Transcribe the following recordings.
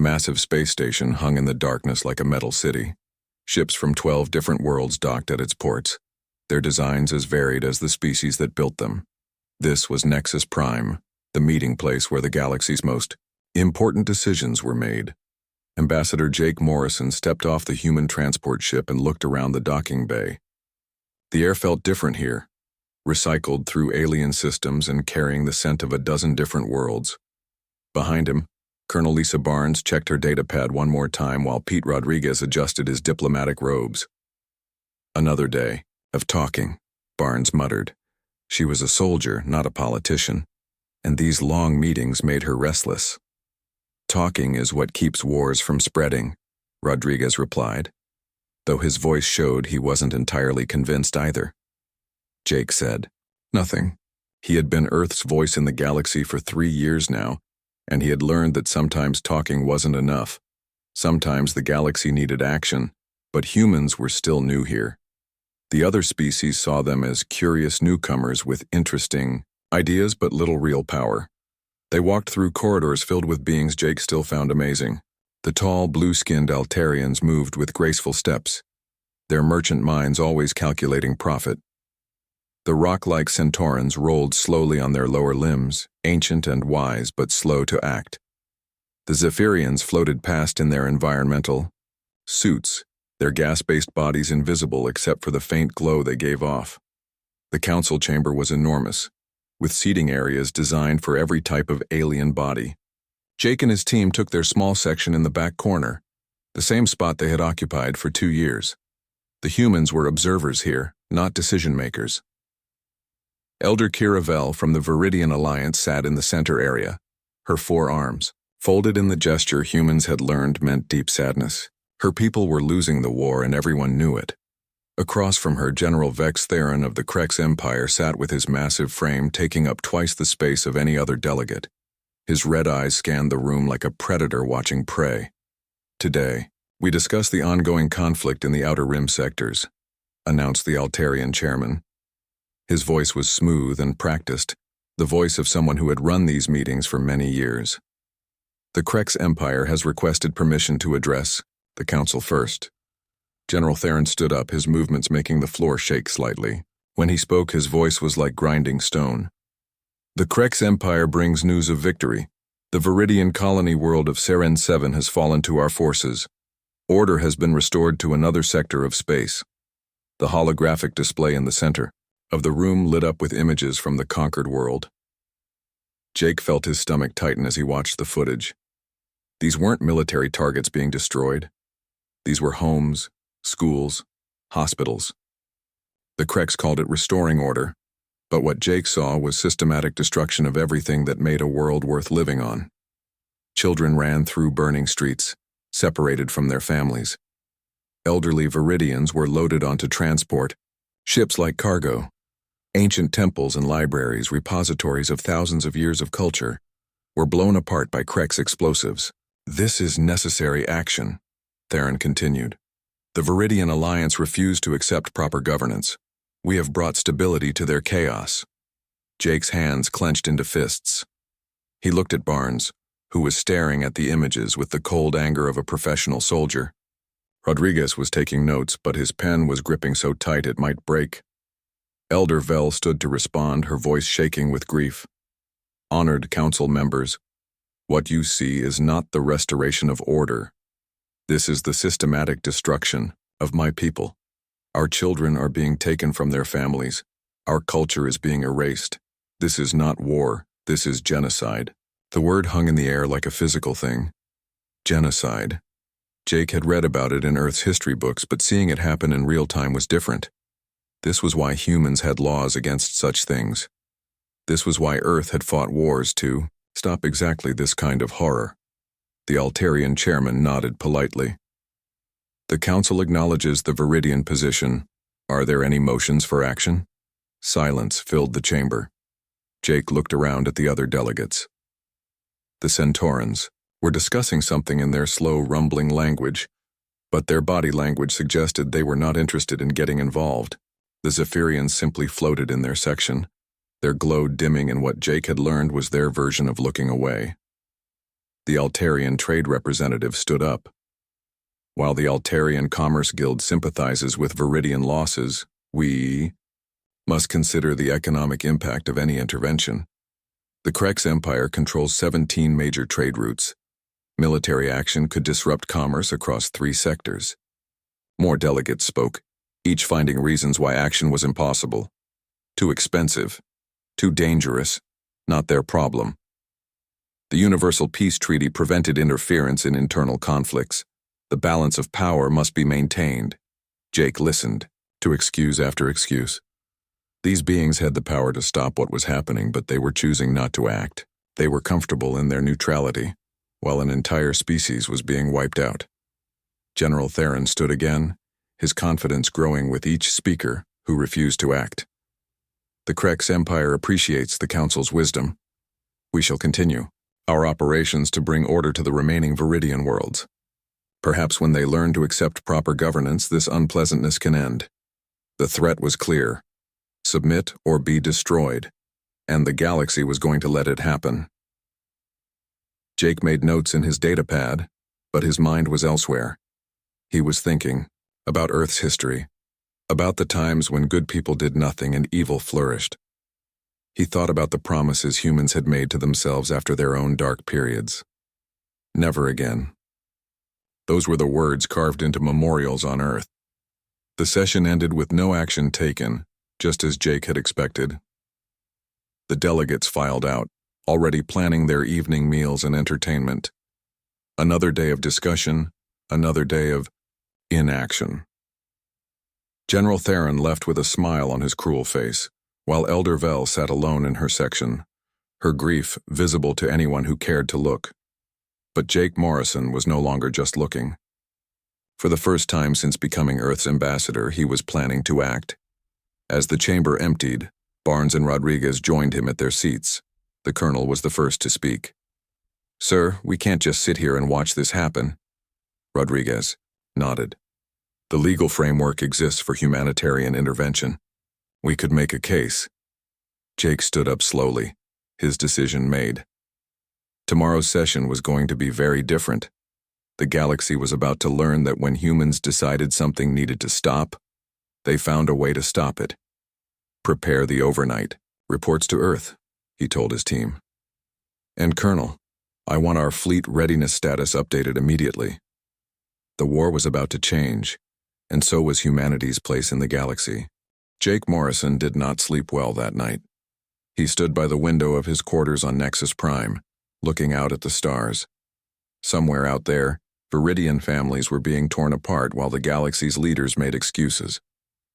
massive space station hung in the darkness like a metal city. Ships from 12 different worlds docked at its ports, their designs as varied as the species that built them. This was Nexus Prime, the meeting place where the galaxy's most important decisions were made. Ambassador Jake Morrison stepped off the human transport ship and looked around the docking bay. The air felt different here, recycled through alien systems and carrying the scent of a dozen different worlds. Behind him, Colonel Lisa Barnes checked her datapad one more time while Pete Rodriguez adjusted his diplomatic robes. Another day of talking, Barnes muttered. She was a soldier, not a politician, and these long meetings made her restless. Talking is what keeps wars from spreading, Rodriguez replied, though his voice showed he wasn't entirely convinced either. Jake said, "Nothing." He had been Earth's voice in the galaxy for 3 years now, and he had learned that sometimes talking wasn't enough. Sometimes the galaxy needed action, but humans were still new here. The other species saw them as curious newcomers with interesting ideas but little real power. They walked through corridors filled with beings Jake still found amazing. The tall, blue-skinned Altarians moved with graceful steps, their merchant minds always calculating profit. The rock-like Centaurans rolled slowly on their lower limbs, ancient and wise but slow to act. The Zephyrians floated past in their environmental suits, their gas-based bodies invisible except for the faint glow they gave off. The council chamber was enormous, with seating areas designed for every type of alien body. Jake and his team took their small section in the back corner, the same spot they had occupied for 2 years. The humans were observers here, not decision-makers. Elder Kira Vell from the Viridian Alliance sat in the center area, her 4 arms folded in the gesture humans had learned meant deep sadness. Her people were losing the war and everyone knew it. Across from her, General Vex Theron of the Krex Empire sat with his massive frame taking up twice the space of any other delegate. His red eyes scanned the room like a predator watching prey. "Today, we discuss the ongoing conflict in the Outer Rim sectors," announced the Altarian chairman. His voice was smooth and practiced, the voice of someone who had run these meetings for many years. "The Krex Empire has requested permission to address the council first." General Theron stood up, his movements making the floor shake slightly. When he spoke, his voice was like grinding stone. "The Krex Empire brings news of victory. The Viridian colony world of Seren 7 has fallen to our forces. Order has been restored to another sector of space." The holographic display in the center of the room lit up with images from the conquered world. Jake felt his stomach tighten as he watched the footage. These weren't military targets being destroyed. These were homes, schools, hospitals. The Krex called it restoring order, but what Jake saw was systematic destruction of everything that made a world worth living on. Children ran through burning streets, separated from their families. Elderly Viridians were loaded onto transport, ships like cargo. Ancient temples and libraries, repositories of thousands of years of culture, were blown apart by Krex explosives. "This is necessary action," Theron continued. "The Viridian Alliance refused to accept proper governance. We have brought stability to their chaos." Jake's hands clenched into fists. He looked at Barnes, who was staring at the images with the cold anger of a professional soldier. Rodriguez was taking notes, but his pen was gripping so tight it might break. Elder Vell stood to respond, her voice shaking with grief. "Honored council members, what you see is not the restoration of order. This is the systematic destruction of my people. Our children are being taken from their families. Our culture is being erased. This is not war, this is genocide." The word hung in the air like a physical thing. Genocide. Jake had read about it in Earth's history books, but seeing it happen in real time was different. This was why humans had laws against such things. This was why Earth had fought wars to stop exactly this kind of horror. The Altarian chairman nodded politely. "The council acknowledges the Viridian position. Are there any motions for action?" Silence filled the chamber. Jake looked around at the other delegates. The Centaurans were discussing something in their slow, rumbling language, but their body language suggested they were not interested in getting involved. The Zephyrians simply floated in their section, their glow dimming in what Jake had learned was their version of looking away. The Altarian trade representative stood up. While the Altarian Commerce Guild sympathizes with Viridian losses, we must consider the economic impact of any intervention. The Krex Empire controls 17 major trade routes. Military action could disrupt commerce across 3 sectors. More delegates spoke, each finding reasons why action was impossible. Too expensive, too dangerous, not their problem. The Universal Peace Treaty prevented interference in internal conflicts. The balance of power must be maintained. Jake listened, to excuse after excuse. These beings had the power to stop what was happening, but they were choosing not to act. They were comfortable in their neutrality, while an entire species was being wiped out. General Theron stood again, his confidence growing with each speaker who refused to act. The Krex Empire appreciates the Council's wisdom. We shall continue our operations to bring order to the remaining Viridian worlds. Perhaps when they learn to accept proper governance, this unpleasantness can end. The threat was clear. Submit or be destroyed, and the galaxy was going to let it happen. Jake made notes in his datapad, but his mind was elsewhere. He was thinking about Earth's history, about the times when good people did nothing and evil flourished. He thought about the promises humans had made to themselves after their own dark periods. Never again. Those were the words carved into memorials on Earth. The session ended with no action taken, just as Jake had expected. The delegates filed out, already planning their evening meals and entertainment. Another day of discussion, another day of inaction. General Theron left with a smile on his cruel face, while Elder Vel sat alone in her section, her grief visible to anyone who cared to look. But Jake Morrison was no longer just looking. For the first time since becoming Earth's ambassador, he was planning to act. As the chamber emptied, Barnes and Rodriguez joined him at their seats. The colonel was the first to speak. "Sir, we can't just sit here and watch this happen." Rodriguez nodded. "The legal framework exists for humanitarian intervention. We could make a case." Jake stood up slowly, his decision made. Tomorrow's session was going to be very different. The galaxy was about to learn that when humans decided something needed to stop, they found a way to stop it. "Prepare the overnight. Reports to Earth," he told his team. "And Colonel, I want our fleet readiness status updated immediately." The war was about to change, and so was humanity's place in the galaxy. Jake Morrison did not sleep well that night. He stood by the window of his quarters on Nexus Prime, looking out at the stars. Somewhere out there, Viridian families were being torn apart while the galaxy's leaders made excuses.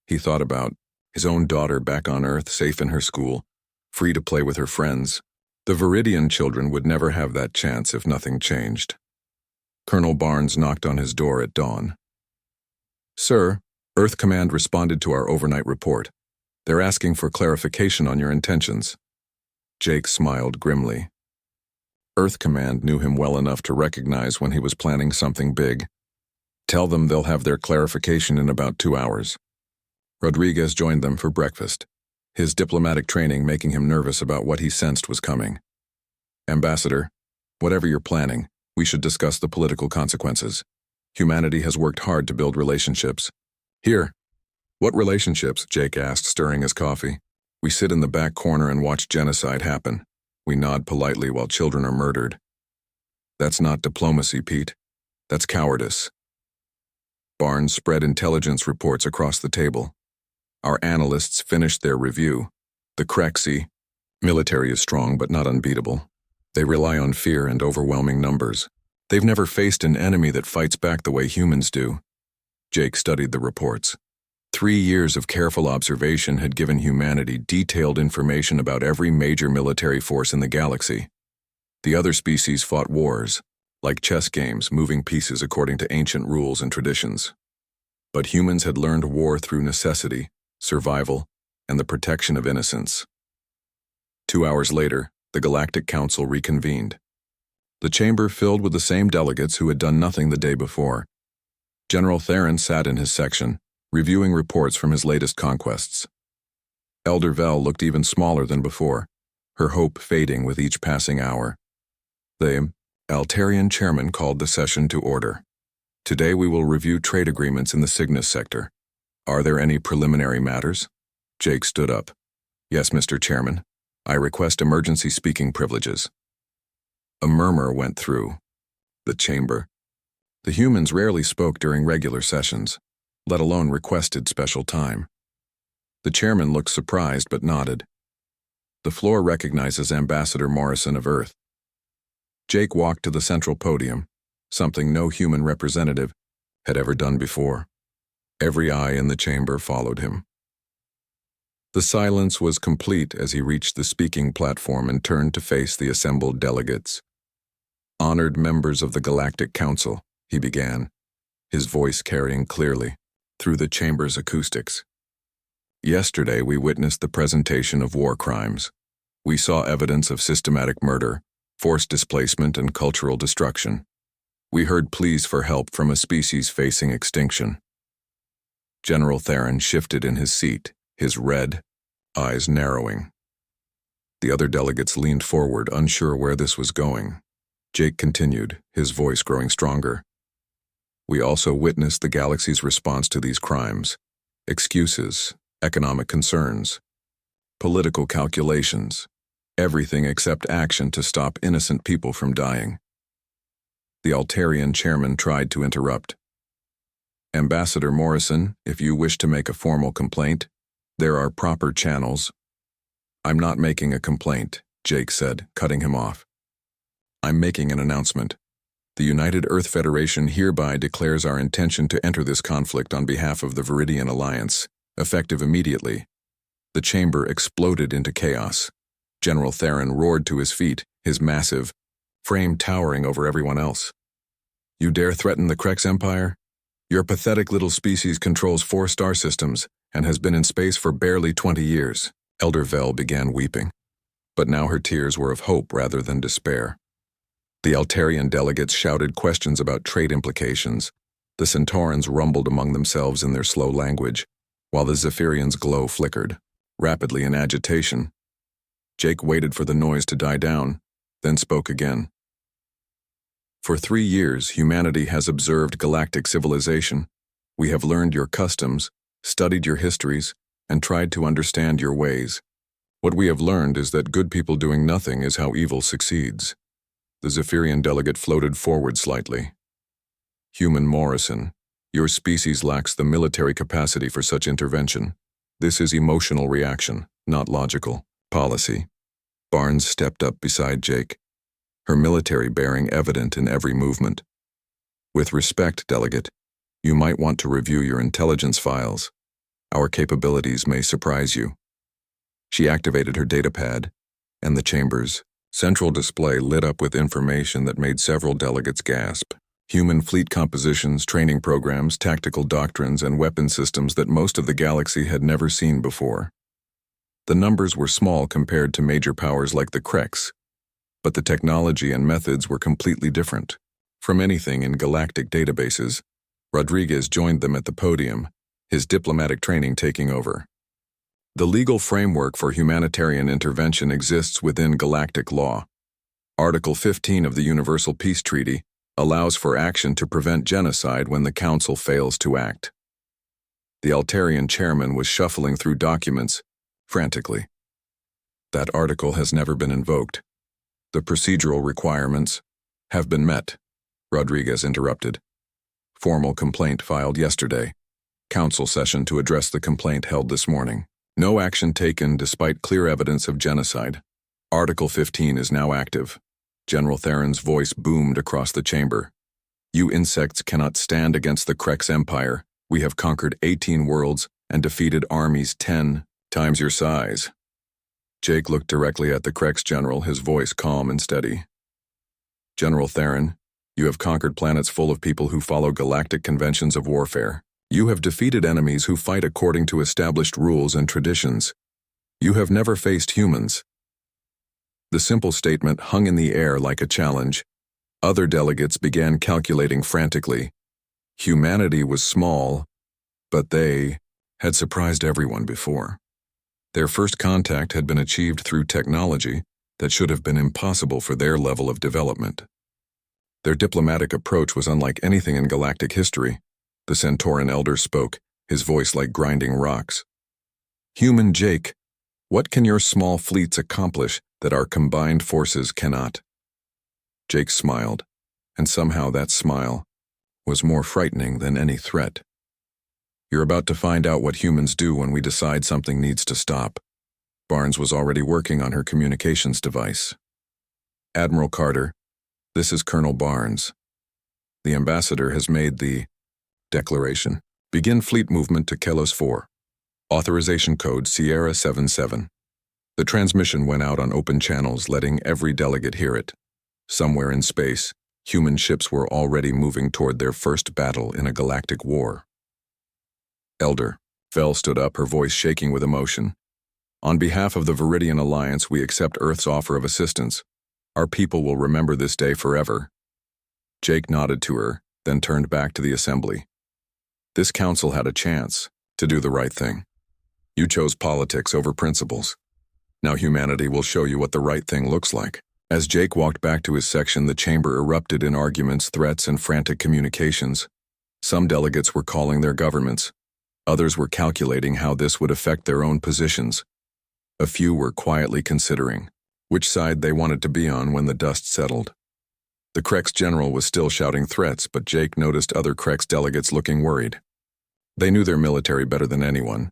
He thought about his own daughter back on Earth, safe in her school, free to play with her friends. The Viridian children would never have that chance if nothing changed. Colonel Barnes knocked on his door at dawn. "Sir, Earth Command responded to our overnight report. They're asking for clarification on your intentions." Jake smiled grimly. Earth Command knew him well enough to recognize when he was planning something big. "Tell them they'll have their clarification in about 2 hours." Rodriguez joined them for breakfast, his diplomatic training making him nervous about what he sensed was coming. "Ambassador, whatever you're planning, we should discuss the political consequences. Humanity has worked hard to build relationships." "Here." "What relationships?" Jake asked, stirring his coffee. "We sit in the back corner and watch genocide happen. We nod politely while children are murdered." "That's not diplomacy, Pete. That's cowardice." Barnes spread intelligence reports across the table. Our analysts finished their review. The Krexi military is strong but not unbeatable. They rely on fear and overwhelming numbers. They've never faced an enemy that fights back the way humans do. Jake studied the reports. 3 years of careful observation had given humanity detailed information about every major military force in the galaxy. The other species fought wars, like chess games, moving pieces according to ancient rules and traditions. But humans had learned war through necessity, survival, and the protection of innocence. 2 hours later, the Galactic Council reconvened. The chamber filled with the same delegates who had done nothing the day before. General Theron sat in his section, reviewing reports from his latest conquests. Elder Vel looked even smaller than before, her hope fading with each passing hour. They Altarian chairman called the session to order. Today we will review trade agreements in the Cygnus sector. Are there any preliminary matters? Jake stood up. Yes, Mr. Chairman. I request emergency speaking privileges. A murmur went through the chamber. The humans rarely spoke during regular sessions, let alone requested special time. The chairman looked surprised but nodded. The floor recognizes Ambassador Morrison of Earth. Jake walked to the central podium, something no human representative had ever done before. Every eye in the chamber followed him. The silence was complete as he reached the speaking platform and turned to face the assembled delegates. Honored members of the Galactic Council, he began, his voice carrying clearly through the chamber's acoustics. Yesterday we witnessed the presentation of war crimes. We saw evidence of systematic murder, forced displacement, and cultural destruction. We heard pleas for help from a species facing extinction. General Theron shifted in his seat, his red eyes narrowing. The other delegates leaned forward, unsure where this was going. Jake continued, his voice growing stronger. We also witnessed the galaxy's response to these crimes. Excuses, economic concerns, political calculations, everything except action to stop innocent people from dying. The Altarian chairman tried to interrupt. Ambassador Morrison, if you wish to make a formal complaint, there are proper channels. I'm not making a complaint, Jake said, cutting him off. I'm making an announcement. The United Earth Federation hereby declares our intention to enter this conflict on behalf of the Viridian Alliance, effective immediately. The chamber exploded into chaos. General Theron roared to his feet, his massive frame towering over everyone else. You dare threaten the Krex Empire? Your pathetic little species controls 4 star systems and has been in space for barely 20 years. Elder Vel began weeping, but now her tears were of hope rather than despair. The Altarian delegates shouted questions about trade implications. The Centaurans rumbled among themselves in their slow language, while the Zephyrians' glow flickered, rapidly in agitation. Jake waited for the noise to die down, then spoke again. For 3 years, humanity has observed galactic civilization. We have learned your customs, studied your histories, and tried to understand your ways. What we have learned is that good people doing nothing is how evil succeeds. The Zephyrian delegate floated forward slightly. Human Morrison, your species lacks the military capacity for such intervention. This is emotional reaction, not logical policy. Barnes stepped up beside Jake, her military bearing evident in every movement. With respect, delegate, you might want to review your intelligence files. Our capabilities may surprise you. She activated her datapad, and the chamber's central display lit up with information that made several delegates gasp. Human fleet compositions, training programs, tactical doctrines, and weapon systems that most of the galaxy had never seen before. The numbers were small compared to major powers like the Krex, but the technology and methods were completely different. From anything in galactic databases, Rodriguez joined them at the podium, his diplomatic training taking over. The legal framework for humanitarian intervention exists within galactic law. Article 15 of the Universal Peace Treaty allows for action to prevent genocide when the Council fails to act. The Altarian chairman was shuffling through documents, frantically. That article has never been invoked. The procedural requirements have been met, Rodriguez interrupted. Formal complaint filed yesterday. Council session to address the complaint held this morning. No action taken despite clear evidence of genocide. Article 15 is now active. General Theron's voice boomed across the chamber. You insects cannot stand against the Krex Empire. We have conquered 18 worlds and defeated armies 10 times your size. Jake looked directly at the Krex general, his voice calm and steady. General Theron, you have conquered planets full of people who follow galactic conventions of warfare. You have defeated enemies who fight according to established rules and traditions. You have never faced humans. The simple statement hung in the air like a challenge. Other delegates began calculating frantically. Humanity was small, but they had surprised everyone before. Their first contact had been achieved through technology that should have been impossible for their level of development. Their diplomatic approach was unlike anything in galactic history. The Centauran elder spoke, his voice like grinding rocks. "Human Jake, what can your small fleets accomplish that our combined forces cannot?" Jake smiled, and somehow that smile was more frightening than any threat. "You're about to find out what humans do when we decide something needs to stop." Barnes was already working on her communications device. "Admiral Carter, this is Colonel Barnes. The ambassador has made the declaration. Begin fleet movement to Kaos 4. Authorization code Sierra 77. The transmission went out on open channels, letting every delegate hear it. Somewhere in space, human ships were already moving toward their first battle in a galactic war. Elder, Vel stood up, her voice shaking with emotion. "On behalf of the Viridian Alliance, we accept Earth's offer of assistance. Our people will remember this day forever." Jake nodded to her, then turned back to the assembly. "This council had a chance to do the right thing. You chose politics over principles. Now humanity will show you what the right thing looks like." As Jake walked back to his section, the chamber erupted in arguments, threats, and frantic communications. Some delegates were calling their governments. Others were calculating how this would affect their own positions. A few were quietly considering which side they wanted to be on when the dust settled. The Krex general was still shouting threats, but Jake noticed other Krex delegates looking worried. They knew their military better than anyone,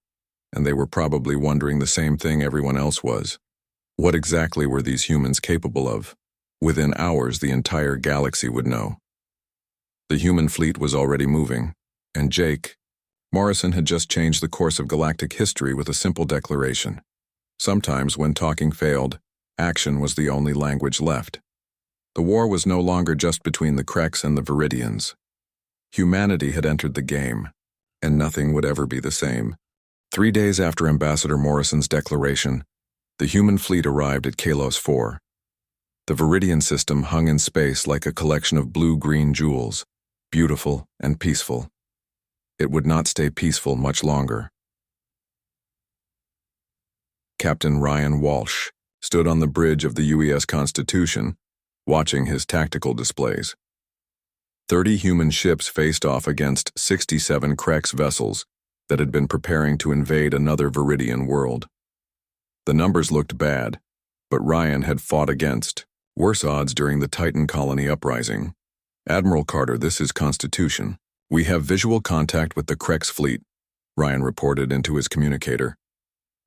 and they were probably wondering the same thing everyone else was. What exactly were these humans capable of? Within hours, the entire galaxy would know. The human fleet was already moving, and Jake, Morrison had just changed the course of galactic history with a simple declaration. Sometimes, when talking failed, action was the only language left. The war was no longer just between the Krex and the Viridians. Humanity had entered the game, and nothing would ever be the same. 3 days after Ambassador Morrison's declaration, the human fleet arrived at Kaos 4. The Viridian system hung in space like a collection of blue-green jewels, beautiful and peaceful. It would not stay peaceful much longer. Captain Ryan Walsh stood on the bridge of the UES Constitution, watching his tactical displays. 30 human ships faced off against 67 Krex vessels that had been preparing to invade another Viridian world. The numbers looked bad, but Ryan had fought against worse odds during the Titan colony uprising. "Admiral Carter, this is Constitution. We have visual contact with the Krex fleet," Ryan reported into his communicator.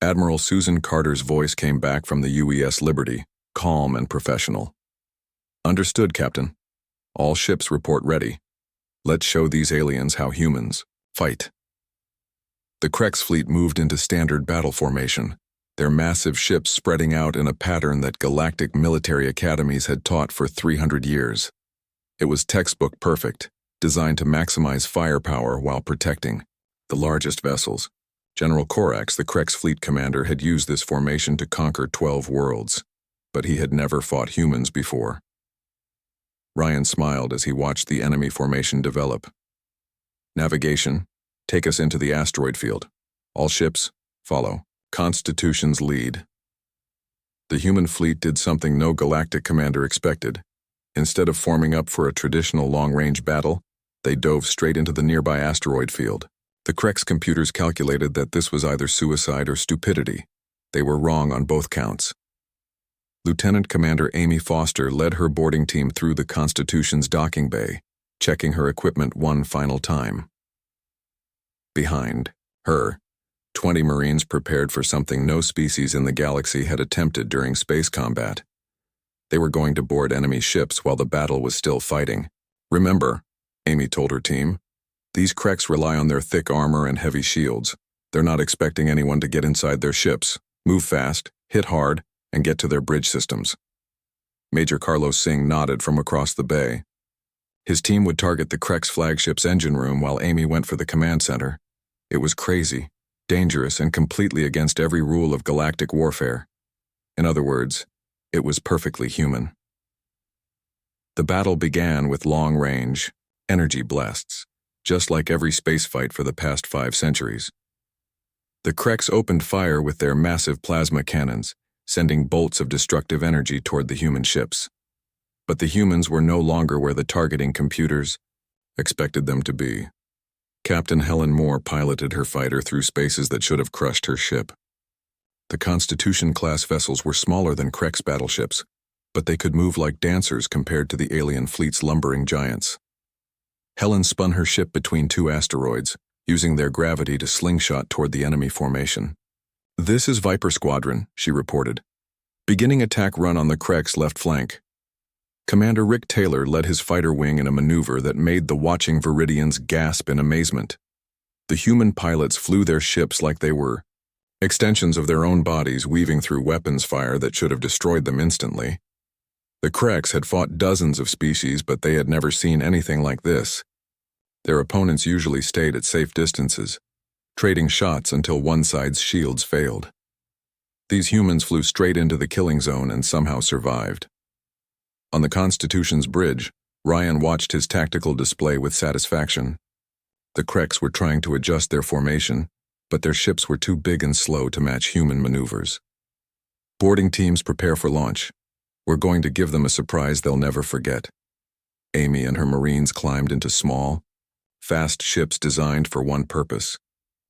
Admiral Susan Carter's voice came back from the UES Liberty, calm and professional. "Understood, Captain. All ships report ready. Let's show these aliens how humans fight." The Krex fleet moved into standard battle formation, their massive ships spreading out in a pattern that galactic military academies had taught for 300 years. It was textbook perfect, designed to maximize firepower while protecting the largest vessels. General Korax, the Krex fleet commander, had used this formation to conquer 12 worlds, but he had never fought humans before. Ryan smiled as he watched the enemy formation develop. "Navigation, take us into the asteroid field. All ships, follow. Constitution's lead." The human fleet did something no galactic commander expected. Instead of forming up for a traditional long-range battle, they dove straight into the nearby asteroid field. The Krex computers calculated that this was either suicide or stupidity. They were wrong on both counts. Lieutenant Commander Amy Foster led her boarding team through the Constitution's docking bay, checking her equipment one final time. Behind her, 20 Marines prepared for something no species in the galaxy had attempted during space combat. They were going to board enemy ships while the battle was still fighting. "Remember," Amy told her team, "these Krex rely on their thick armor and heavy shields. They're not expecting anyone to get inside their ships. Move fast, hit hard, and get to their bridge systems." Major Carlos Singh nodded from across the bay. His team would target the Krex flagship's engine room while Amy went for the command center. It was crazy, dangerous, and completely against every rule of galactic warfare. In other words, it was perfectly human. The battle began with long-range energy blasts, just like every space fight for the past 5 centuries. The Krex opened fire with their massive plasma cannons, sending bolts of destructive energy toward the human ships. But the humans were no longer where the targeting computers expected them to be. Captain Helen Moore piloted her fighter through spaces that should have crushed her ship. The Constitution-class vessels were smaller than Krex battleships, but they could move like dancers compared to the alien fleet's lumbering giants. Helen spun her ship between two asteroids, using their gravity to slingshot toward the enemy formation. "This is Viper Squadron," she reported. "Beginning attack run on the Krex left flank." Commander Rick Taylor led his fighter wing in a maneuver that made the watching Viridians gasp in amazement. The human pilots flew their ships like they were extensions of their own bodies, weaving through weapons fire that should have destroyed them instantly. The Krex had fought dozens of species, but they had never seen anything like this. Their opponents usually stayed at safe distances, trading shots until one side's shields failed. These humans flew straight into the killing zone and somehow survived. On the Constitution's bridge, Ryan watched his tactical display with satisfaction. The Krex were trying to adjust their formation, but their ships were too big and slow to match human maneuvers. "Boarding teams, prepare for launch. We're going to give them a surprise they'll never forget." Amy and her Marines climbed into small, fast ships designed for one purpose: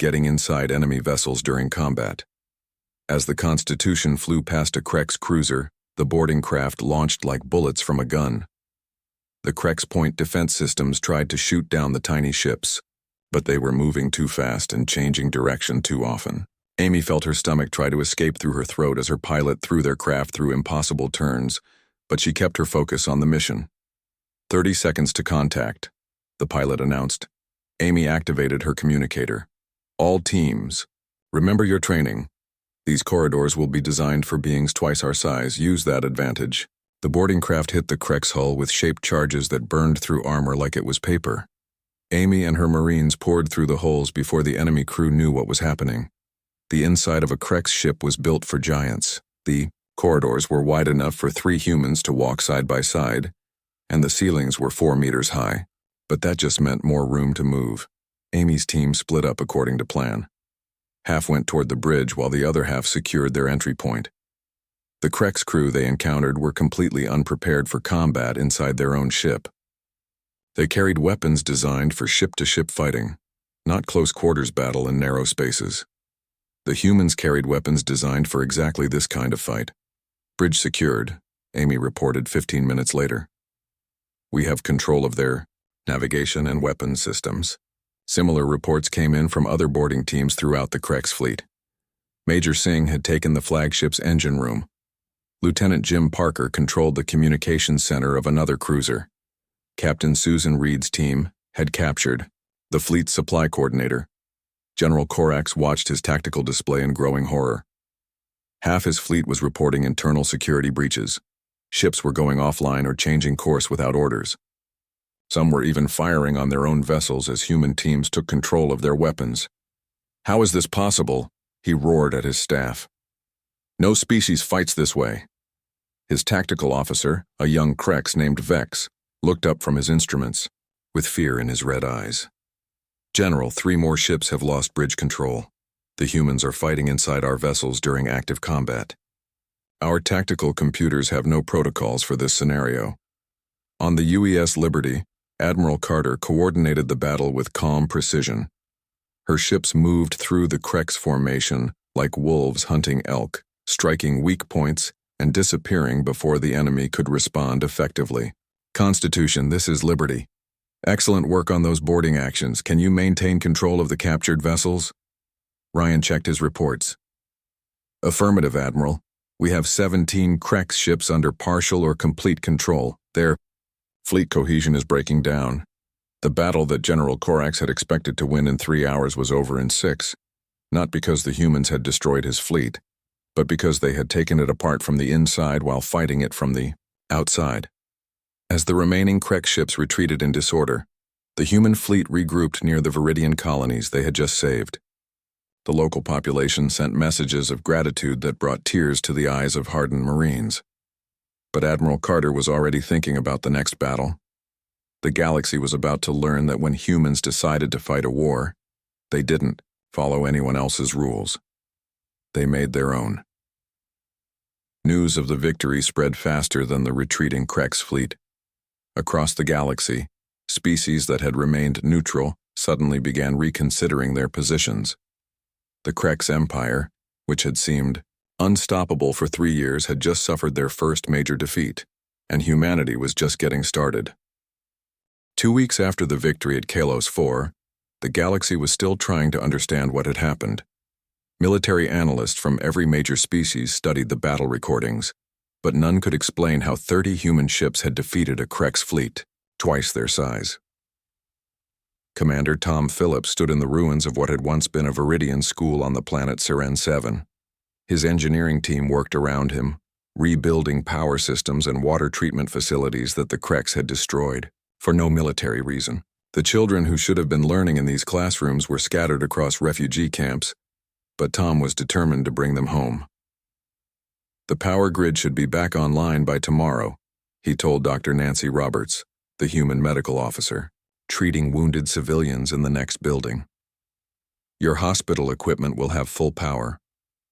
getting inside enemy vessels during combat. As the Constitution flew past a Krex cruiser, the boarding craft launched like bullets from a gun. The Krex point defense systems tried to shoot down the tiny ships, but they were moving too fast and changing direction too often. Amy felt her stomach try to escape through her throat as her pilot threw their craft through impossible turns, but she kept her focus on the mission. 30 seconds to contact," the pilot announced. Amy activated her communicator. "All teams, remember your training. These corridors will be designed for beings twice our size. Use that advantage." The boarding craft hit the Krex hull with shaped charges that burned through armor like it was paper. Amy and her Marines poured through the holes before the enemy crew knew what was happening. The inside of a Krex ship was built for giants. The corridors were wide enough for 3 humans to walk side by side, and the ceilings were 4 meters high. But that just meant more room to move. Amy's team split up according to plan. Half went toward the bridge while the other half secured their entry point. The Krex crew they encountered were completely unprepared for combat inside their own ship. They carried weapons designed for ship-to-ship fighting, not close-quarters battle in narrow spaces. The humans carried weapons designed for exactly this kind of fight. "Bridge secured," Amy reported 15 minutes later. "We have control of their navigation and weapons systems." Similar reports came in from other boarding teams throughout the Krex fleet. Major Singh had taken the flagship's engine room. Lieutenant Jim Parker controlled the communications center of another cruiser. Captain Susan Reed's team had captured the fleet's supply coordinator. General Korax watched his tactical display in growing horror. Half his fleet was reporting internal security breaches. Ships were going offline or changing course without orders. Some were even firing on their own vessels as human teams took control of their weapons. "How is this possible?" he roared at his staff. "No species fights this way." His tactical officer, a young Krex named Vex, looked up from his instruments, with fear in his red eyes. "General, 3 more ships have lost bridge control. The humans are fighting inside our vessels during active combat. Our tactical computers have no protocols for this scenario." On the UES Liberty, Admiral Carter coordinated the battle with calm precision. Her ships moved through the Krex formation like wolves hunting elk, striking weak points and disappearing before the enemy could respond effectively. "Constitution, this is Liberty. Excellent work on those boarding actions. Can you maintain control of the captured vessels?" Ryan checked his reports. "Affirmative, Admiral. We have 17 Krex ships under partial or complete control. Their fleet cohesion is breaking down. The battle that General Korax had expected to win in 3 hours was over in 6, not because the humans had destroyed his fleet, but because they had taken it apart from the inside while fighting it from the outside." As the remaining Krex ships retreated in disorder, the human fleet regrouped near the Viridian colonies they had just saved. The local population sent messages of gratitude that brought tears to the eyes of hardened Marines. But Admiral Carter was already thinking about the next battle. The galaxy was about to learn that when humans decided to fight a war, they didn't follow anyone else's rules. They made their own. News of the victory spread faster than the retreating Krex fleet. Across the galaxy, species that had remained neutral suddenly began reconsidering their positions. The Krex Empire, which had seemed unstoppable for 3 years, had just suffered their first major defeat, and humanity was just getting started. 2 weeks after the victory at Kaos 4, the galaxy was still trying to understand what had happened. Military analysts from every major species studied the battle recordings, but none could explain how 30 human ships had defeated a Krex fleet, twice their size. Commander Tom Phillips stood in the ruins of what had once been a Viridian school on the planet Seren 7. His engineering team worked around him, rebuilding power systems and water treatment facilities that the Krex had destroyed, for no military reason. The children who should have been learning in these classrooms were scattered across refugee camps, but Tom was determined to bring them home. The power grid should be back online by tomorrow, he told Dr. Nancy Roberts, the human medical officer, treating wounded civilians in the next building. Your hospital equipment will have full power.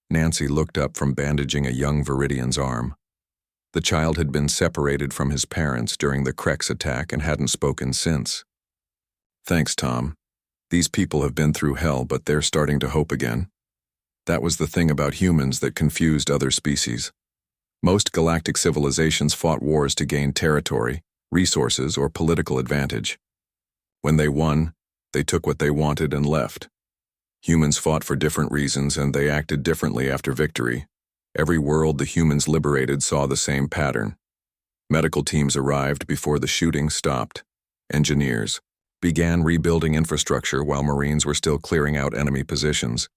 Nancy looked up from bandaging a young Viridian's arm. The child had been separated from his parents during the Krex attack and hadn't spoken since. Thanks, Tom. These people have been through hell, but they're starting to hope again. That was the thing about humans that confused other species. Most galactic civilizations fought wars to gain territory, resources, or political advantage. When they won, they took what they wanted and left. Humans fought for different reasons, and they acted differently after victory. Every world the humans liberated saw the same pattern. Medical teams arrived before the shooting stopped. Engineers began rebuilding infrastructure while Marines were still clearing out enemy positions.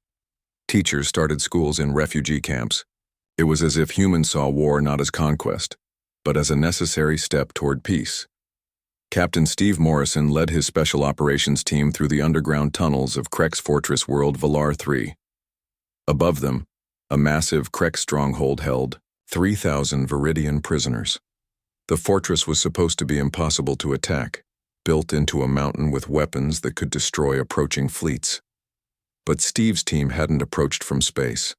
Teachers started schools in refugee camps. It was as if humans saw war not as conquest, but as a necessary step toward peace. Captain Steve Morrison led his special operations team through the underground tunnels of Krex Fortress World Valar 3. Above them, a massive Krex stronghold held 3,000 Viridian prisoners. The fortress was supposed to be impossible to attack, built into a mountain with weapons that could destroy approaching fleets. But Steve's team hadn't approached from space.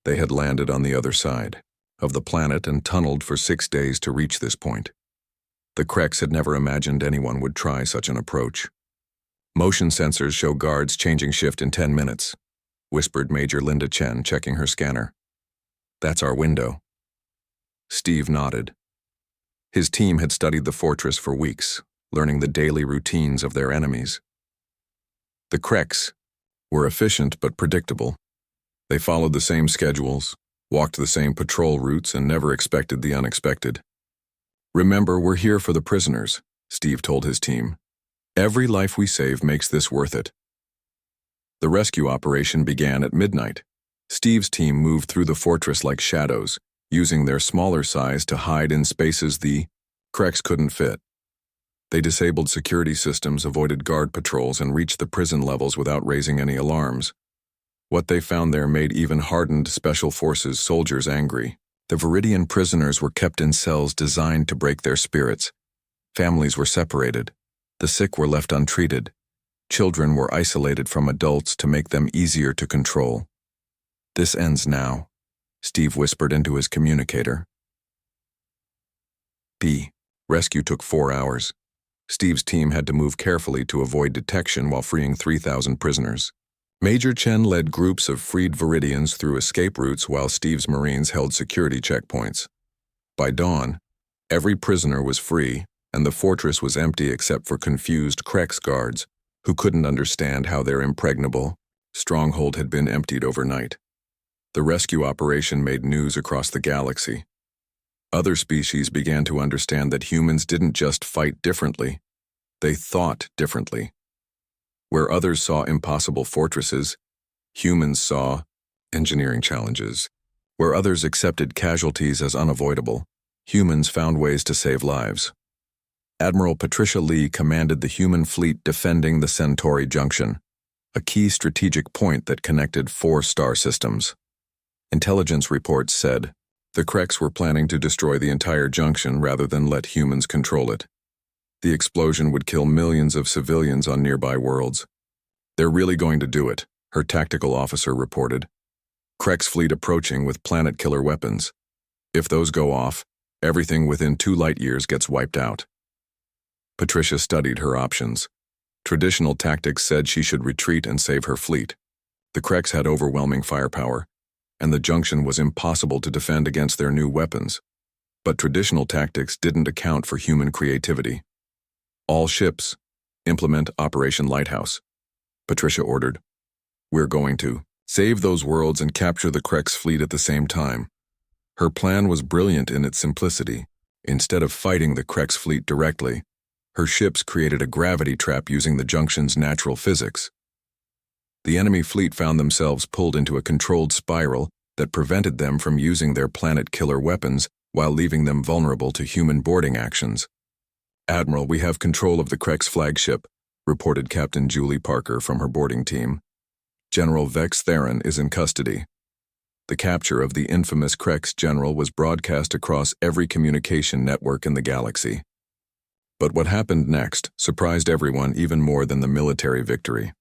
They had landed on the other side of the planet and tunneled for 6 days to reach this point. The Krex had never imagined anyone would try such an approach. Motion sensors show guards changing shift in 10 minutes, whispered Major Linda Chen, checking her scanner. That's our window. Steve nodded. His team had studied the fortress for weeks, learning the daily routines of their enemies. The Krex were efficient but predictable. They followed the same schedules, walked the same patrol routes, and never expected the unexpected. Remember, we're here for the prisoners, Steve told his team. Every life we save makes this worth it. The rescue operation began at midnight. Steve's team moved through the fortress like shadows, using their smaller size to hide in spaces the Krex couldn't fit. They disabled security systems, avoided guard patrols, and reached the prison levels without raising any alarms. What they found there made even hardened Special Forces soldiers angry. The Viridian prisoners were kept in cells designed to break their spirits. Families were separated. The sick were left untreated. Children were isolated from adults to make them easier to control. This ends now, Steve whispered into his communicator. Rescue took 4 hours. Steve's team had to move carefully to avoid detection while freeing 3,000 prisoners. Major Chen led groups of freed Viridians through escape routes while Steve's Marines held security checkpoints. By dawn, every prisoner was free, and the fortress was empty except for confused Krex guards who couldn't understand how their impregnable stronghold had been emptied overnight. The rescue operation made news across the galaxy. Other species began to understand that humans didn't just fight differently, they thought differently. Where others saw impossible fortresses, humans saw engineering challenges. Where others accepted casualties as unavoidable, humans found ways to save lives. Admiral Patricia Lee commanded the human fleet defending the Centauri Junction, a key strategic point that connected 4 star systems. Intelligence reports said the Krex were planning to destroy the entire junction rather than let humans control it. The explosion would kill millions of civilians on nearby worlds. They're really going to do it, her tactical officer reported. Krex fleet approaching with planet-killer weapons. If those go off, everything within 2 light years gets wiped out. Patricia studied her options. Traditional tactics said she should retreat and save her fleet. The Krex had overwhelming firepower, and the junction was impossible to defend against their new weapons. But traditional tactics didn't account for human creativity. All ships, implement Operation Lighthouse, Patricia ordered. We're going to save those worlds and capture the Krex fleet at the same time. Her plan was brilliant in its simplicity. Instead of fighting the Krex fleet directly, her ships created a gravity trap using the junction's natural physics. The enemy fleet found themselves pulled into a controlled spiral that prevented them from using their planet-killer weapons while leaving them vulnerable to human boarding actions. "Admiral, we have control of the Krex flagship," reported Captain Julie Parker from her boarding team. "General Vex Theron is in custody." The capture of the infamous Krex general was broadcast across every communication network in the galaxy. But what happened next surprised everyone even more than the military victory.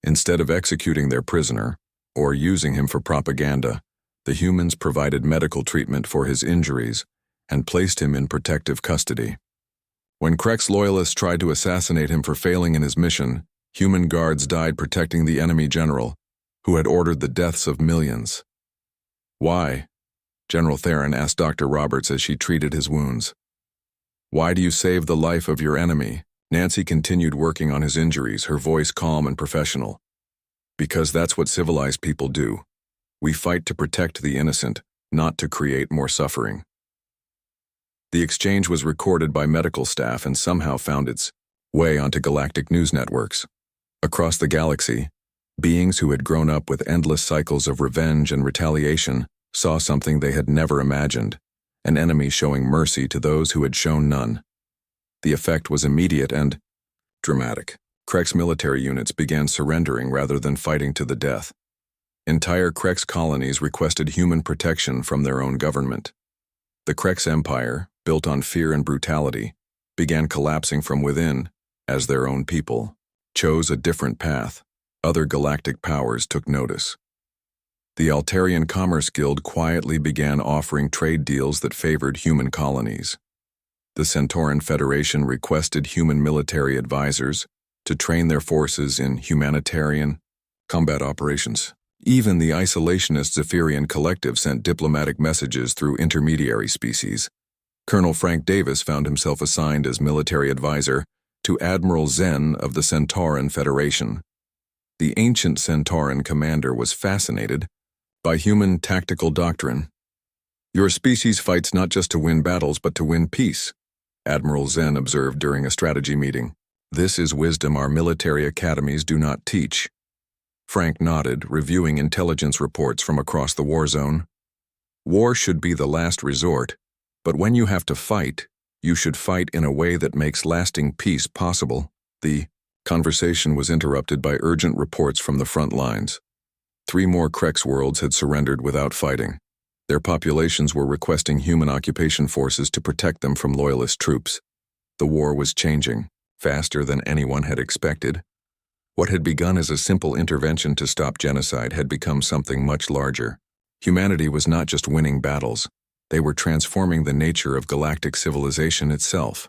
Instead of executing their prisoner, or using him for propaganda, the humans provided medical treatment for his injuries and placed him in protective custody. When Krex loyalists tried to assassinate him for failing in his mission, human guards died protecting the enemy general, who had ordered the deaths of millions. "Why?" General Theron asked Dr. Roberts as she treated his wounds. "Why do you save the life of your enemy?" Nancy continued working on his injuries, her voice calm and professional. "Because that's what civilized people do. We fight to protect the innocent, not to create more suffering." The exchange was recorded by medical staff and somehow found its way onto galactic news networks. Across the galaxy, beings who had grown up with endless cycles of revenge and retaliation saw something they had never imagined, an enemy showing mercy to those who had shown none. The effect was immediate and dramatic. Krex military units began surrendering rather than fighting to the death. Entire Krex colonies requested human protection from their own government. The Krex Empire, built on fear and brutality, began collapsing from within as their own people chose a different path. Other galactic powers took notice. The Altarian Commerce Guild quietly began offering trade deals that favored human colonies. The Centauran Federation requested human military advisors to train their forces in humanitarian combat operations. Even the isolationist Zephyrian Collective sent diplomatic messages through intermediary species. Colonel Frank Davis found himself assigned as military advisor to Admiral Zen of the Centauran Federation. The ancient Centauran commander was fascinated by human tactical doctrine. "Your species fights not just to win battles but to win peace," Admiral Zen observed during a strategy meeting. "This is wisdom our military academies do not teach." Frank nodded, reviewing intelligence reports from across the war zone. "War should be the last resort, but when you have to fight, you should fight in a way that makes lasting peace possible." The conversation was interrupted by urgent reports from the front lines. 3 more Krex worlds had surrendered without fighting. Their populations were requesting human occupation forces to protect them from loyalist troops. The war was changing, faster than anyone had expected. What had begun as a simple intervention to stop genocide had become something much larger. Humanity was not just winning battles, they were transforming the nature of galactic civilization itself.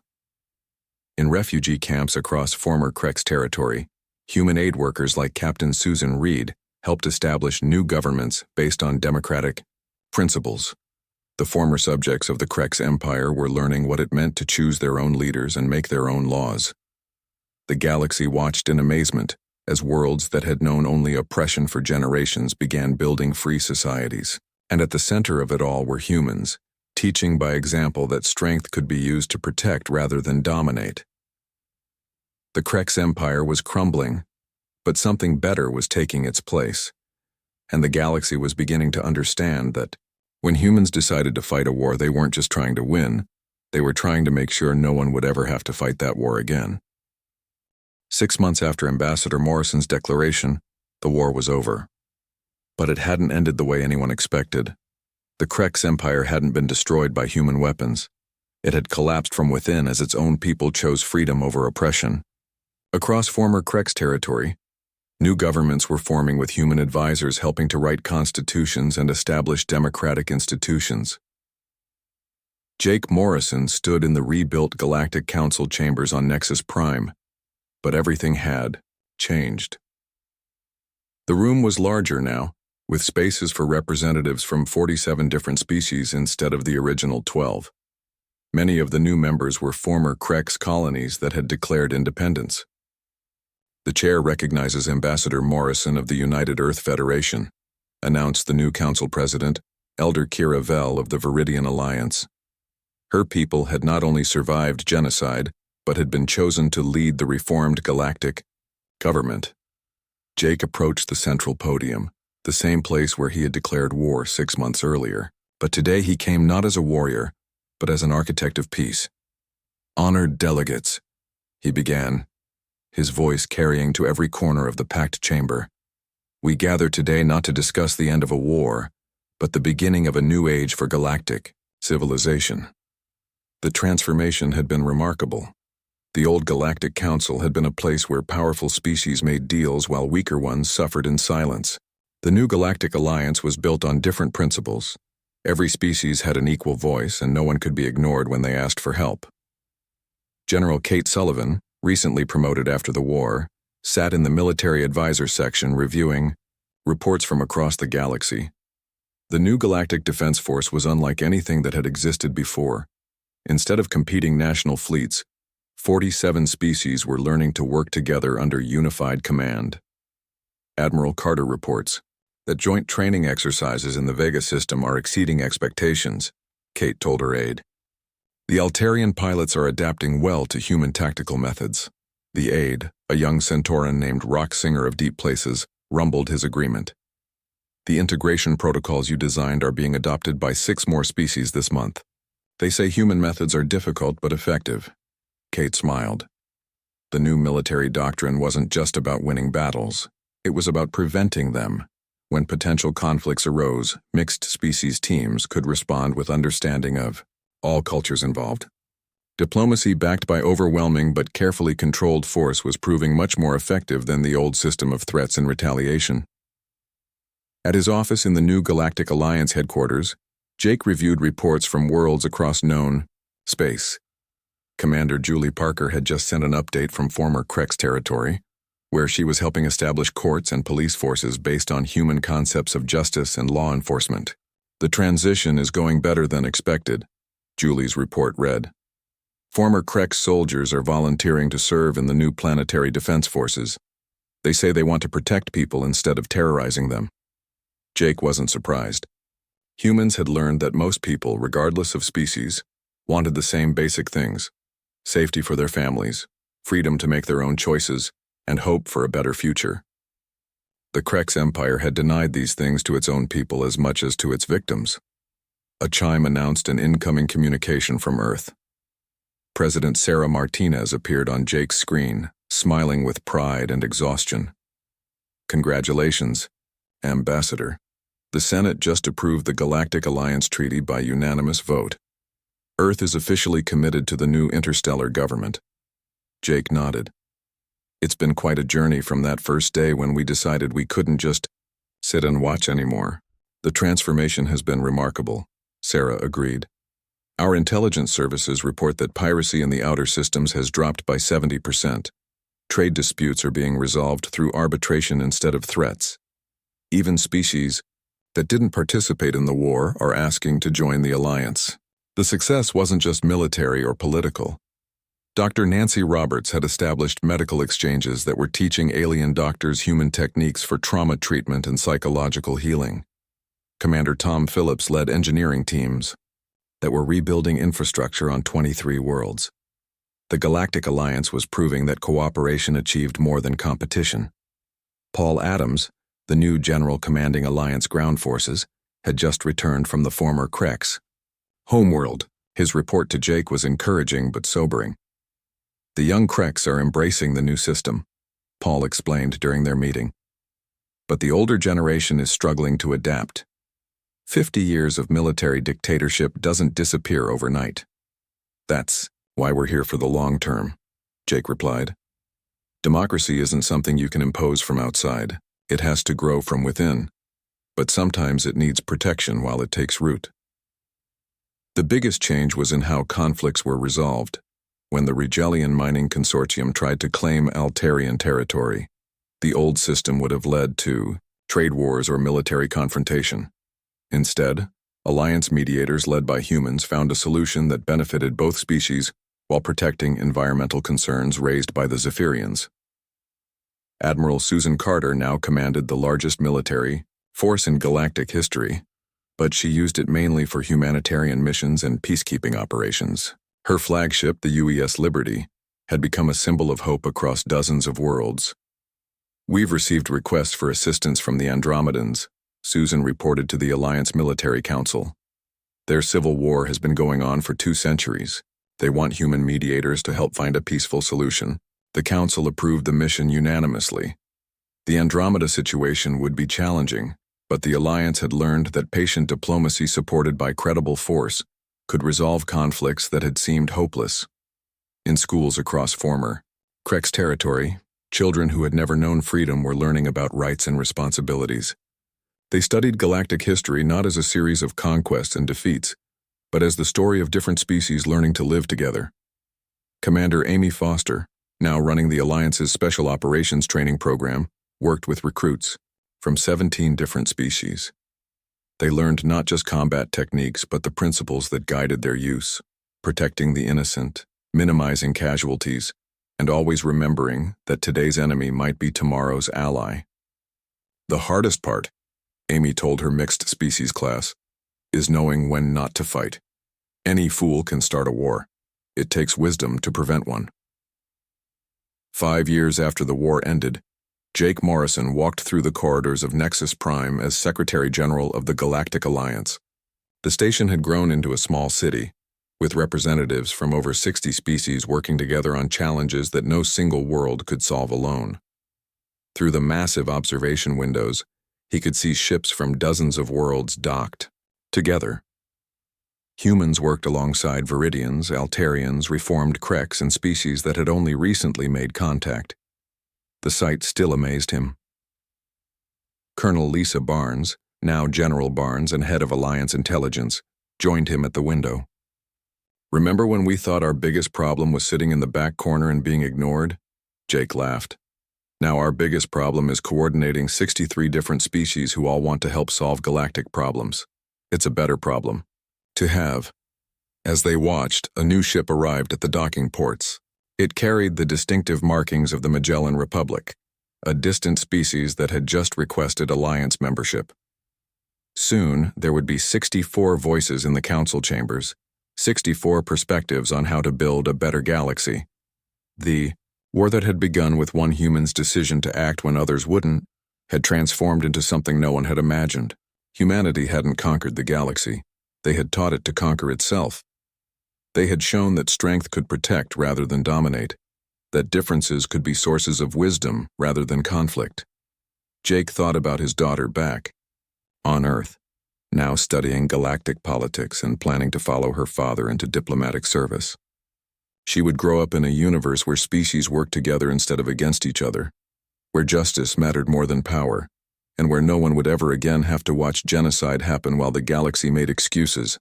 In refugee camps across former Krex territory, human aid workers like Captain Susan Reed helped establish new governments based on democratic principles. The former subjects of the Krex Empire were learning what it meant to choose their own leaders and make their own laws. The galaxy watched in amazement as worlds that had known only oppression for generations began building free societies. And at the center of it all were humans, teaching by example that strength could be used to protect rather than dominate. The Krex Empire was crumbling, but something better was taking its place. And the galaxy was beginning to understand that when humans decided to fight a war, they weren't just trying to win, they were trying to make sure no one would ever have to fight that war again. 6 months after Ambassador Morrison's declaration, the war was over. But it hadn't ended the way anyone expected. The Krex Empire hadn't been destroyed by human weapons. It had collapsed from within as its own people chose freedom over oppression. Across former Krex territory, new governments were forming with human advisors helping to write constitutions and establish democratic institutions. Jake Morrison stood in the rebuilt Galactic Council chambers on Nexus Prime, but everything had changed. The room was larger now, with spaces for representatives from 47 different species instead of the original 12. Many of the new members were former Krex colonies that had declared independence. The chair recognizes Ambassador Morrison of the United Earth Federation, announced the new council president, Elder Kira Vell of the Viridian Alliance. Her people had not only survived genocide, but had been chosen to lead the reformed galactic government. Jake approached the central podium, the same place where he had declared war 6 months earlier, but today he came not as a warrior, but as an architect of peace. "Honored delegates," he began, his voice carrying to every corner of the packed chamber. "We gather today not to discuss the end of a war, but the beginning of a new age for galactic civilization." The transformation had been remarkable. The old Galactic Council had been a place where powerful species made deals while weaker ones suffered in silence. The new Galactic Alliance was built on different principles. Every species had an equal voice, and no one could be ignored when they asked for help. General Kate Sullivan, recently promoted after the war, sat in the military advisor section reviewing reports from across the galaxy. The new Galactic Defense Force was unlike anything that had existed before. Instead of competing national fleets, 47 species were learning to work together under unified command. Admiral Carter reports that joint training exercises in the Vega system are exceeding expectations, Kate told her aide. The Altarian pilots are adapting well to human tactical methods. The aide, a young Centauran named Rock Singer of Deep Places, rumbled his agreement. The integration protocols you designed are being adopted by 6 more species this month. They say human methods are difficult but effective. Kate smiled. The new military doctrine wasn't just about winning battles. It was about preventing them. When potential conflicts arose, mixed species teams could respond with understanding of all cultures involved. Diplomacy backed by overwhelming but carefully controlled force was proving much more effective than the old system of threats and retaliation. At his office in the new Galactic Alliance headquarters, Jake reviewed reports from worlds across known space. Commander Julie Parker had just sent an update from former Krex territory, where she was helping establish courts and police forces based on human concepts of justice and law enforcement. "The transition is going better than expected," Julie's report read. "Former Krex soldiers are volunteering to serve in the new planetary defense forces. They say they want to protect people instead of terrorizing them." Jake wasn't surprised. Humans had learned that most people, regardless of species, wanted the same basic things: safety for their families, freedom to make their own choices, and hope for a better future. The Krex Empire had denied these things to its own people as much as to its victims. A chime announced an incoming communication from Earth. President Sarah Martinez appeared on Jake's screen, smiling with pride and exhaustion. "Congratulations, Ambassador. The Senate just approved the Galactic Alliance Treaty by unanimous vote. Earth is officially committed to the new interstellar government." Jake nodded. "It's been quite a journey from that first day when we decided we couldn't just sit and watch anymore. The transformation has been remarkable," Sarah agreed. "Our intelligence services report that piracy in the outer systems has dropped by 70%. Trade disputes are being resolved through arbitration instead of threats. Even species that didn't participate in the war are asking to join the alliance." The success wasn't just military or political. Dr. Nancy Roberts had established medical exchanges that were teaching alien doctors human techniques for trauma treatment and psychological healing. Commander Tom Phillips led engineering teams that were rebuilding infrastructure on 23 worlds. The Galactic Alliance was proving that cooperation achieved more than competition. Paul Adams, the new general commanding Alliance ground forces, had just returned from the former Krex homeworld. His report to Jake was encouraging but sobering. "The young Krex are embracing the new system," Paul explained during their meeting. "But the older generation is struggling to adapt. 50 years of military dictatorship doesn't disappear overnight. That's why we're here for the long term," Jake replied. "Democracy isn't something you can impose from outside. It has to grow from within. But sometimes it needs protection while it takes root." The biggest change was in how conflicts were resolved. When the Rigelian Mining Consortium tried to claim Altarian territory, the old system would have led to trade wars or military confrontation. Instead, alliance mediators led by humans found a solution that benefited both species while protecting environmental concerns raised by the Zephyrians. Admiral Susan Carter now commanded the largest military force in galactic history, but she used it mainly for humanitarian missions and peacekeeping operations. Her flagship, the UES Liberty, had become a symbol of hope across dozens of worlds. "We've received requests for assistance from the Andromedans," Susan reported to the Alliance Military Council. "Their civil war has been going on for 2 centuries. They want human mediators to help find a peaceful solution." The Council approved the mission unanimously. The Andromeda situation would be challenging, but the Alliance had learned that patient diplomacy supported by credible force could resolve conflicts that had seemed hopeless. In schools across former Krex territory, children who had never known freedom were learning about rights and responsibilities. They studied galactic history not as a series of conquests and defeats, but as the story of different species learning to live together. Commander Amy Foster, now running the Alliance's Special Operations Training Program, worked with recruits from 17 different species. They learned not just combat techniques but the principles that guided their use, protecting the innocent, minimizing casualties, and always remembering that today's enemy might be tomorrow's ally. "The hardest part," Amy told her mixed species class, "is knowing when not to fight. Any fool can start a war. It takes wisdom to prevent one." 5 years after the war ended, Jake Morrison walked through the corridors of Nexus Prime as Secretary General of the Galactic Alliance. The station had grown into a small city, with representatives from over 60 species working together on challenges that no single world could solve alone. Through the massive observation windows, he could see ships from dozens of worlds docked together. Humans worked alongside Viridians, Altarians, reformed Krex, and species that had only recently made contact. The sight still amazed him. Colonel Lisa Barnes, now General Barnes and head of Alliance Intelligence, joined him at the window. "Remember when we thought our biggest problem was sitting in the back corner and being ignored?" Jake laughed. "Now our biggest problem is coordinating 63 different species who all want to help solve galactic problems. It's a better problem to have." As they watched, a new ship arrived at the docking ports. It carried the distinctive markings of the Magellan Republic, a distant species that had just requested Alliance membership. Soon, there would be 64 voices in the council chambers, 64 perspectives on how to build a better galaxy. The war that had begun with one human's decision to act when others wouldn't had transformed into something no one had imagined. Humanity hadn't conquered the galaxy. They had taught it to conquer itself. They had shown that strength could protect rather than dominate, that differences could be sources of wisdom rather than conflict. Jake thought about his daughter back on Earth, now studying galactic politics and planning to follow her father into diplomatic service. She would grow up in a universe where species worked together instead of against each other, where justice mattered more than power, and where no one would ever again have to watch genocide happen while the galaxy made excuses.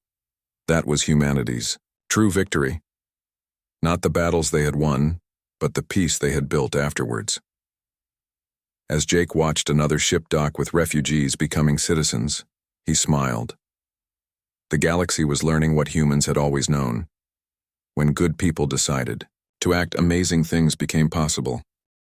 That was humanity's true victory. Not the battles they had won, but the peace they had built afterwards. As Jake watched another ship dock with refugees becoming citizens, he smiled. The galaxy was learning what humans had always known. When good people decided to act, amazing things became possible.